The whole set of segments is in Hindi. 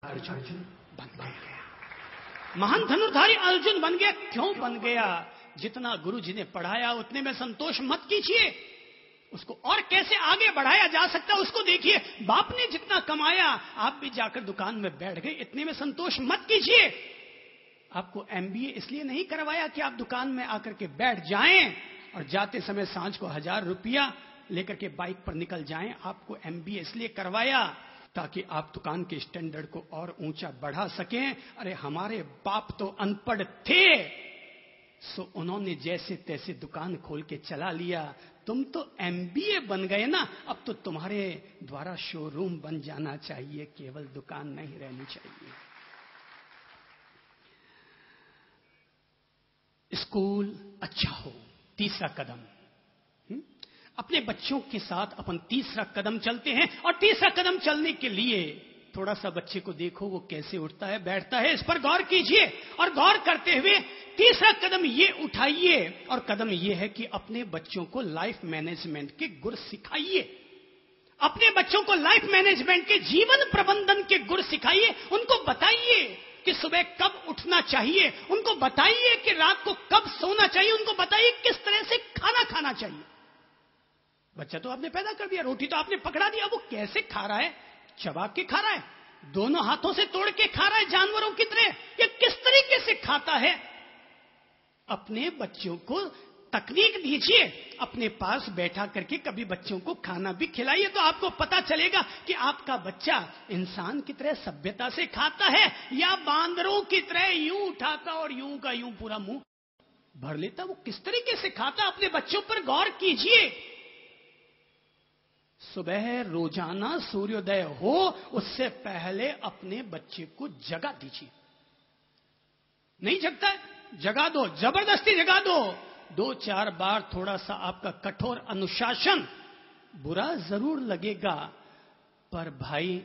अर्जुन बन गया। महान धनुर्धारी अर्जुन बन गया। क्यों बन गया? जितना गुरुजी ने पढ़ाया उतने में संतोष मत कीजिए, उसको और कैसे आगे बढ़ाया जा सकता है उसको देखिए। बाप ने जितना कमाया आप भी जाकर दुकान में बैठ गए, इतने में संतोष मत कीजिए। आपको एमबीए इसलिए नहीं करवाया कि आप दुकान में आकर के बैठ जाएं और जाते समय सांझ को 1000 रुपया लेकर के बाइक पर निकल जाएं। आपको एमबीए इसलिए करवाया ताकि आप दुकान के स्टैंडर्ड को और ऊंचा बढ़ा सकें। अरे हमारे बाप तो अनपढ़ थे, सो उन्होंने जैसे तैसे दुकान खोल के चला लिया। तुम तो एमबीए बन गए ना, अब तो तुम्हारे द्वारा शोरूम बन जाना चाहिए, केवल दुकान नहीं रहनी चाहिए। स्कूल अच्छा हो, तीसरा कदम। अपने बच्चों के साथ अपन तीसरा कदम चलते हैं, और तीसरा कदम चलने के लिए थोड़ा सा बच्चे को देखो वो कैसे उठता है बैठता है, इस पर गौर कीजिए। और गौर करते हुए तीसरा कदम ये उठाइए, और कदम ये है कि अपने बच्चों को लाइफ मैनेजमेंट के गुर सिखाइए। अपने बच्चों को लाइफ मैनेजमेंट के, जीवन प्रबंधन के गुर सिखाइए। उनको बताइए कि सुबह कब उठना चाहिए, उनको बताइए कि रात को कब सोना चाहिए, उनको बताइए किस तरह से खाना खाना चाहिए। बच्चा तो आपने पैदा कर दिया, रोटी तो आपने पकड़ा दिया, वो कैसे खा रहा है? चबा के खा रहा है, दोनों हाथों से तोड़ के खा रहा है जानवरों की तरह, या किस तरीके से खाता है? अपने बच्चों को तकनीक दीजिए, अपने पास बैठा करके कभी बच्चों को खाना भी खिलाइए, तो आपको पता चलेगा कि आपका बच्चा इंसान की तरह सभ्यता से खाता है या बांदरों की तरह यूं उठाता और यूं का यूं पूरा मुंह भर लेता। वो किस तरीके से खाता, अपने बच्चों पर गौर कीजिए। सुबह रोजाना सूर्योदय हो उससे पहले अपने बच्चे को जगा दीजिए। नहीं जगता है, जगा दो, जबरदस्ती जगा दो। 2-4 बार थोड़ा सा आपका कठोर अनुशासन बुरा जरूर लगेगा, पर भाई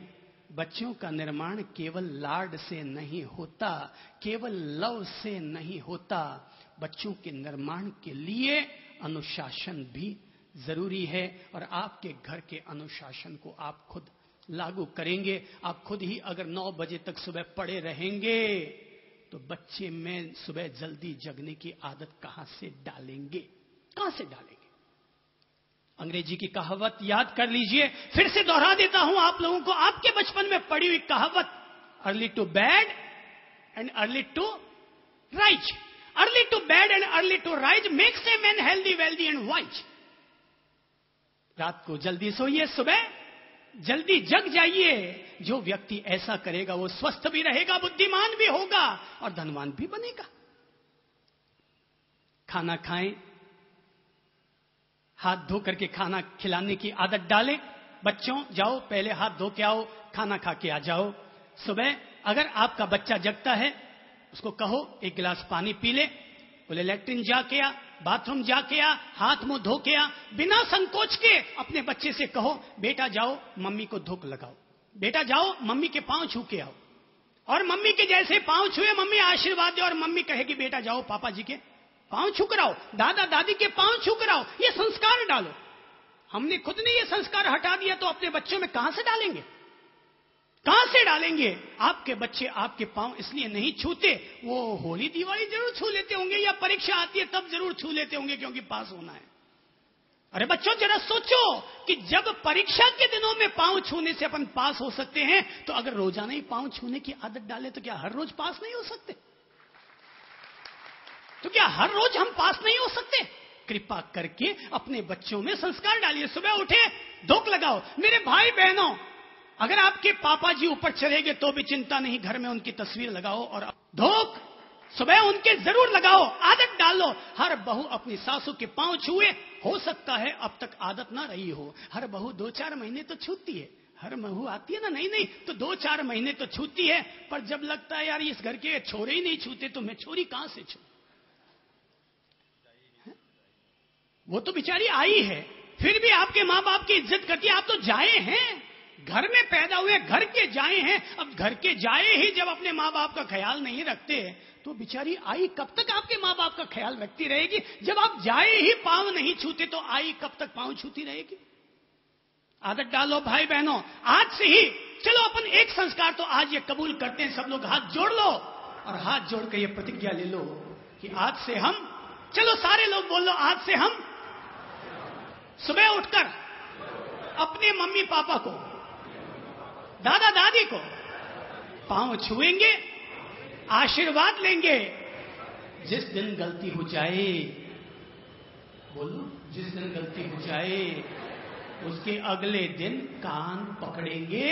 बच्चों का निर्माण केवल लाड से नहीं होता, केवल लव से नहीं होता। बच्चों के निर्माण के लिए अनुशासन भी जरूरी है, और आपके घर के अनुशासन को आप खुद लागू करेंगे। आप खुद ही अगर 9 बजे तक सुबह पड़े रहेंगे तो बच्चे में सुबह जल्दी जगने की आदत कहां से डालेंगे? कहां से डालेंगे? अंग्रेजी की कहावत याद कर लीजिए, फिर से दोहरा देता हूं आप लोगों को, आपके बचपन में पढ़ी हुई कहावत, early to bed and early to rise. Early to bed and early to rise makes a man healthy wealthy and wise. रात को जल्दी सोइए, सुबह जल्दी जग जाइए। जो व्यक्ति ऐसा करेगा वो स्वस्थ भी रहेगा, बुद्धिमान भी होगा और धनवान भी बनेगा। खाना खाएं, हाथ धो करके खाना खिलाने की आदत डालें। बच्चों जाओ पहले हाथ धो के आओ, खाना खा के आ जाओ। सुबह अगर आपका बच्चा जगता है उसको कहो 1 गिलास पानी पी ले, बोले लैट्रिन जाके आ, बाथरूम जाके आ, हाथ मुंह धो के आ। बिना संकोच के अपने बच्चे से कहो बेटा जाओ मम्मी को धूप लगाओ, बेटा जाओ मम्मी के पांव छू के आओ। और मम्मी के जैसे पांव छुए मम्मी आशीर्वाद दे, और मम्मी कहेगी बेटा जाओ पापा जी के पांव छू कराओ, दादा दादी के पांव छू कराओ। ये संस्कार डालो। हमने खुद ने ये संस्कार हटा दिया तो अपने बच्चों में कहां से डालेंगे? कहां से डालेंगे? आपके बच्चे आपके पांव इसलिए नहीं छूते, वो होली दिवाली जरूर छू लेते होंगे या परीक्षा आती है तब जरूर छू लेते होंगे क्योंकि पास होना है। अरे बच्चों जरा सोचो कि जब परीक्षा के दिनों में पांव छूने से अपन पास हो सकते हैं, तो अगर रोजाना ही पांव छूने की आदत डाले तो क्या हर रोज पास नहीं हो सकते? तो क्या हर रोज हम पास नहीं हो सकते? कृपा करके अपने बच्चों में संस्कार डालिए। सुबह उठे धूप लगाओ। मेरे भाई बहनों, अगर आपके पापा जी ऊपर चलेंगे तो भी चिंता नहीं, घर में उनकी तस्वीर लगाओ और धूप सुबह उनके जरूर लगाओ, आदत डालो। हर बहू अपनी सासू के पांव छुए। हो सकता है अब तक आदत ना रही हो, हर बहू 2-4 महीने तो छूती है। हर बहू आती है ना, नहीं तो 2-4 महीने तो छूती है, पर जब लगता है यार इस घर के छोरे ही नहीं छूते तो मैं छोरी कहां से छू? वो तो बेचारी आई है, फिर भी आपके मां बाप की इज्जत करती है। आप तो जाए हैं, घर में पैदा हुए, घर के जाए हैं। अब घर के जाए ही जब अपने मां बाप का ख्याल नहीं रखते तो बेचारी आई कब तक आपके मां बाप का ख्याल रखती रहेगी? जब आप जाए ही पांव नहीं छूते तो आई कब तक पांव छूती रहेगी? आदत डालो भाई बहनों, आज से ही चलो अपन एक संस्कार तो आज ये कबूल करते हैं, सब लोग हाथ जोड़ लो और हाथ जोड़ के ये प्रतिज्ञा ले लो कि आज से हम, चलो सारे लोग बोल लो, आज से हम सुबह उठकर अपने मम्मी पापा को, दादा दादी को पांव छुएंगे, आशीर्वाद लेंगे। जिस दिन गलती हो जाए, बोलो, जिस दिन गलती हो जाए उसके अगले दिन कान पकड़ेंगे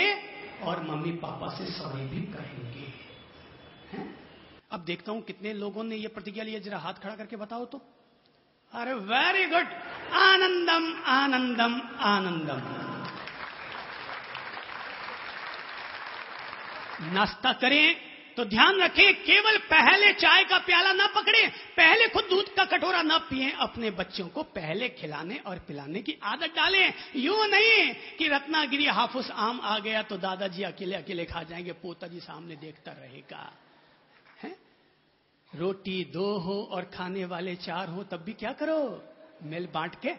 और मम्मी पापा से सॉरी भी कहेंगे। हैं? अब देखता हूं कितने लोगों ने यह प्रतिज्ञा लिया, जरा हाथ खड़ा करके बताओ तो। अरे वेरी गुड, आनंदम आनंदम आनंदम। नाश्ता करें तो ध्यान रखें, केवल पहले चाय का प्याला ना पकड़े, पहले खुद दूध का कटोरा ना पिए, अपने बच्चों को पहले खिलाने और पिलाने की आदत डालें। यूं नहीं कि रत्नागिरी हाफुस आम आ गया तो दादाजी अकेले अकेले खा जाएंगे, पोता जी सामने देखता रहेगा। है? रोटी 2 हो और खाने वाले 4 हो, तब भी क्या करो, मिल बांट के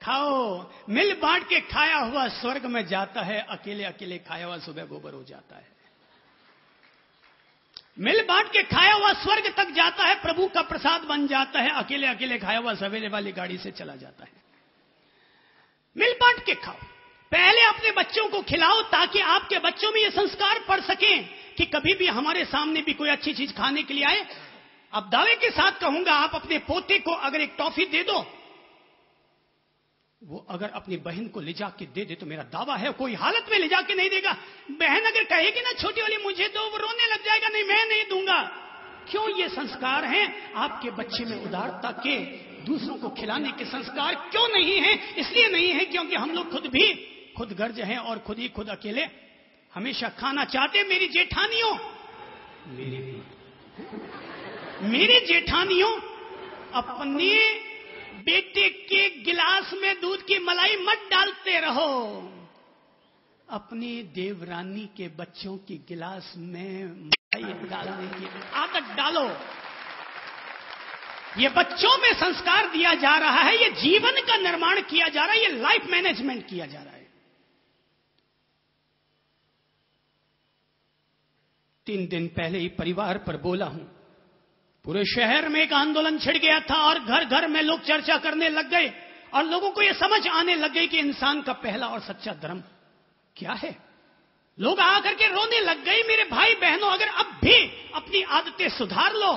खाओ। मिल बांट के खाया हुआ स्वर्ग में जाता है, अकेले अकेले खाया हुआ सुबह गोबर हो जाता है। मिल बांट के खाया हुआ स्वर्ग तक जाता है, प्रभु का प्रसाद बन जाता है, अकेले अकेले खाया हुआ सवेरे वाली गाड़ी से चला जाता है। मिल बांट के खाओ, पहले अपने बच्चों को खिलाओ ताकि आपके बच्चों में ये संस्कार पड़ सके कि कभी भी हमारे सामने भी कोई अच्छी चीज खाने के लिए आए। अब दावे के साथ कहूंगा, आप अपने पोते को अगर एक टॉफी दे दो, वो अगर अपनी बहन को ले जाके दे दे तो मेरा दावा है कोई हालत में ले जाके नहीं देगा। बहन अगर कहेगी ना छोटी वाली मुझे दो, वो रोने लग जाएगा, नहीं मैं नहीं दूंगा। क्यों? ये संस्कार हैं आपके बच्चे में उदारता के, दूसरों को खिलाने के संस्कार क्यों नहीं है? इसलिए नहीं है क्योंकि हम लोग खुद भी खुद गर्ज हैं और खुद ही खुद अकेले हमेशा खाना चाहते। मेरी जेठानियों, मेरी जेठानियों, अपने बेटे के गिलास में दूध की मलाई मत डालते रहो, अपनी देवरानी के बच्चों की गिलास में मलाई डालने की आदत डालो। ये बच्चों में संस्कार दिया जा रहा है, ये जीवन का निर्माण किया जा रहा है, ये लाइफ मैनेजमेंट किया जा रहा है। 3 दिन पहले ही परिवार पर बोला हूं, पूरे शहर में एक आंदोलन छिड़ गया था और घर घर में लोग चर्चा करने लग गए और लोगों को यह समझ आने लग गई कि इंसान का पहला और सच्चा धर्म क्या है। लोग आकर के रोने लग गए। मेरे भाई बहनों, अगर अब भी अपनी आदतें सुधार लो,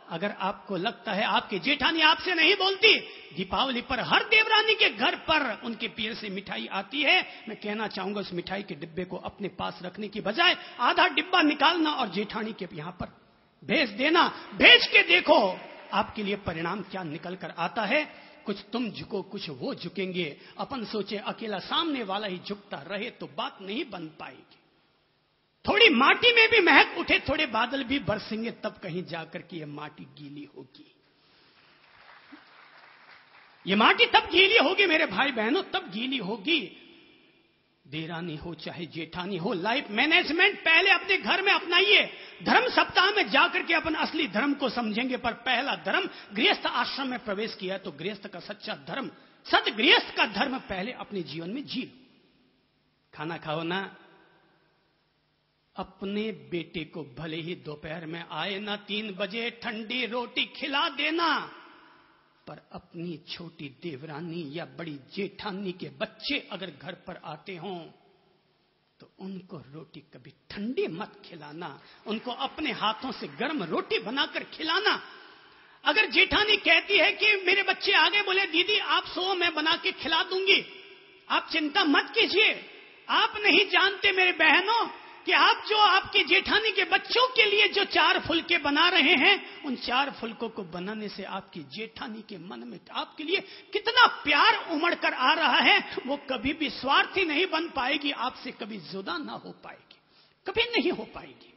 अगर आपको लगता है आपकी जेठानी आपसे नहीं बोलती, दीपावली पर हर देवरानी के घर पर उनके पीर से मिठाई आती है, मैं कहना चाहूंगा उस मिठाई के डिब्बे को अपने पास रखने की बजाय आधा डिब्बा निकालना और जेठानी के यहां पर भेज देना। भेज के देखो आपके लिए परिणाम क्या निकल कर आता है। कुछ तुम झुको, कुछ वो झुकेंगे। अपन सोचे अकेला सामने वाला ही झुकता रहे तो बात नहीं बन पाएगी। थोड़ी माटी में भी महक उठे, थोड़े बादल भी बरसेंगे, तब कहीं जाकर के ये माटी गीली होगी। ये माटी तब गीली होगी मेरे भाई बहनों, तब गीली होगी। देरानी हो चाहे जेठानी हो, लाइफ मैनेजमेंट पहले अपने घर में अपनाइए। धर्म सप्ताह में जाकर के अपन असली धर्म को समझेंगे, पर पहला धर्म गृहस्थ आश्रम में प्रवेश किया तो गृहस्थ का सच्चा धर्म, सद गृहस्थ का धर्म पहले अपने जीवन में जी। खाना खाओ ना, अपने बेटे को भले ही दोपहर में आए ना 3 बजे ठंडी रोटी खिला देना, पर अपनी छोटी देवरानी या बड़ी जेठानी के बच्चे अगर घर पर आते हों तो उनको रोटी कभी ठंडी मत खिलाना, उनको अपने हाथों से गर्म रोटी बनाकर खिलाना। अगर जेठानी कहती है कि मेरे बच्चे आ गए, बोले दीदी आप सो, मैं बना के खिला दूंगी, आप चिंता मत कीजिए। आप नहीं जानते मेरे बहनों कि आप जो आपकी जेठानी के बच्चों के लिए जो 4 फुलके बना रहे हैं, उन 4 फुलकों को बनाने से आपकी जेठानी के मन में आपके लिए कितना प्यार उमड़ कर आ रहा है। वो कभी भी स्वार्थी नहीं बन पाएगी, आपसे कभी जुदा ना हो पाएगी, कभी नहीं हो पाएगी।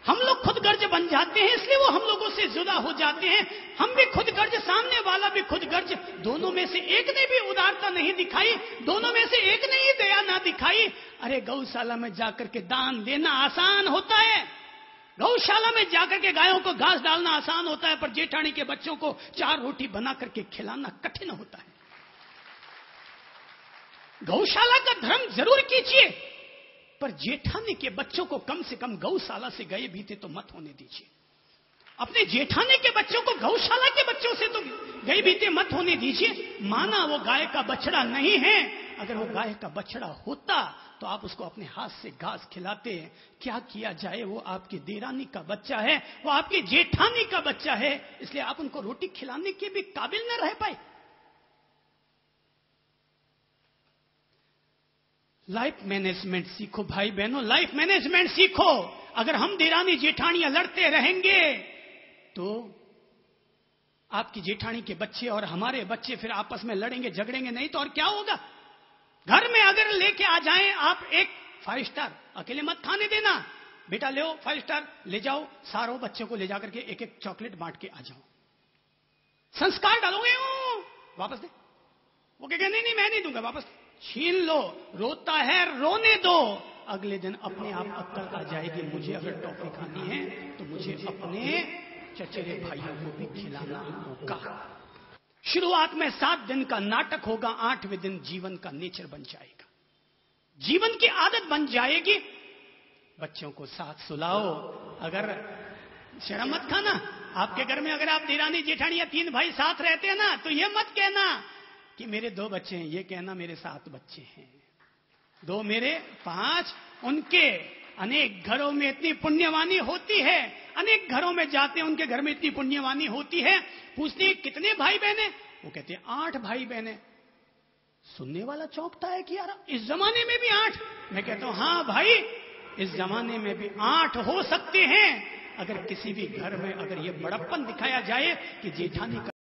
हम लोग खुद गर्ज बन जाते हैं, इसलिए वो हम लोगों से जुदा हो जाते हैं। हम भी खुद गर्ज, सामने वाला भी खुद गर्ज, दोनों में से एक ने भी उदारता नहीं दिखाई, दोनों में से एक ने ही दया ना दिखाई। अरे गौशाला में जाकर के दान देना आसान होता है, गौशाला में जाकर के गायों को घास डालना आसान होता है, पर जेठानी के बच्चों को 4 रोटी बना करके खिलाना कठिन होता है। गौशाला का धर्म जरूर कीजिए, पर जेठानी के बच्चों को कम से कम गौशाला से गए बीते तो मत होने दीजिए। अपने जेठानी के बच्चों को गौशाला के बच्चों से तो गए बीते मत होने दीजिए। माना वो गाय का बछड़ा नहीं है, अगर वो गाय का बछड़ा होता तो आप उसको अपने हाथ से घास खिलाते। क्या किया जाए, वो आपकी देरानी का बच्चा है, वो आपकी जेठानी का बच्चा है, इसलिए आप उनको रोटी खिलाने के भी काबिल न रह पाए। लाइफ मैनेजमेंट सीखो भाई बहनों, लाइफ मैनेजमेंट सीखो। अगर हम देरानी जेठानियां लड़ते रहेंगे तो आपकी जेठानी के बच्चे और हमारे बच्चे फिर आपस में लड़ेंगे झगड़ेंगे, नहीं तो और क्या होगा। घर में अगर लेके आ जाएं आप एक 5 स्टार, अकेले मत खाने देना, बेटा ले 5 स्टार ले जाओ, सारों बच्चों को ले जाकर के एक एक चॉकलेट बांट के आ जाओ। संस्कार डालोगे वापस दे, वो कहेगा नहीं मैं नहीं दूंगा, वापस छीन लो। रोता है रोने दो, अगले दिन अपने आप अक्ल आ जाएगी। मुझे अगर टॉफी खानी है तो मुझे अपने चचेरे भाइयों को भी खिलाना होगा। शुरुआत में 7 दिन का नाटक होगा, 8वें दिन जीवन का नेचर बन जाएगा, जीवन की आदत बन जाएगी। बच्चों को साथ सुलाओ। अगर शर्म मत खाना, आपके घर में अगर आप देरानी जेठानी या 3 भाई साथ रहते हैं ना, तो ये मत कहना कि मेरे 2 बच्चे हैं, ये कहना मेरे 7 बच्चे हैं, 2 मेरे 5 उनके। अनेक घरों में इतनी पुण्यवानी होती है, अनेक घरों में जाते हैं, उनके घर में इतनी पुण्यवानी होती है। पूछते हैं कितने भाई बहने, वो कहते हैं 8 भाई बहने। सुनने वाला चौंकता है कि यार इस जमाने में भी 8। मैं कहता हूं हाँ भाई, इस जमाने में भी 8 हो सकते हैं, अगर किसी भी घर में अगर ये बड़प्पन दिखाया जाए कि जेठानी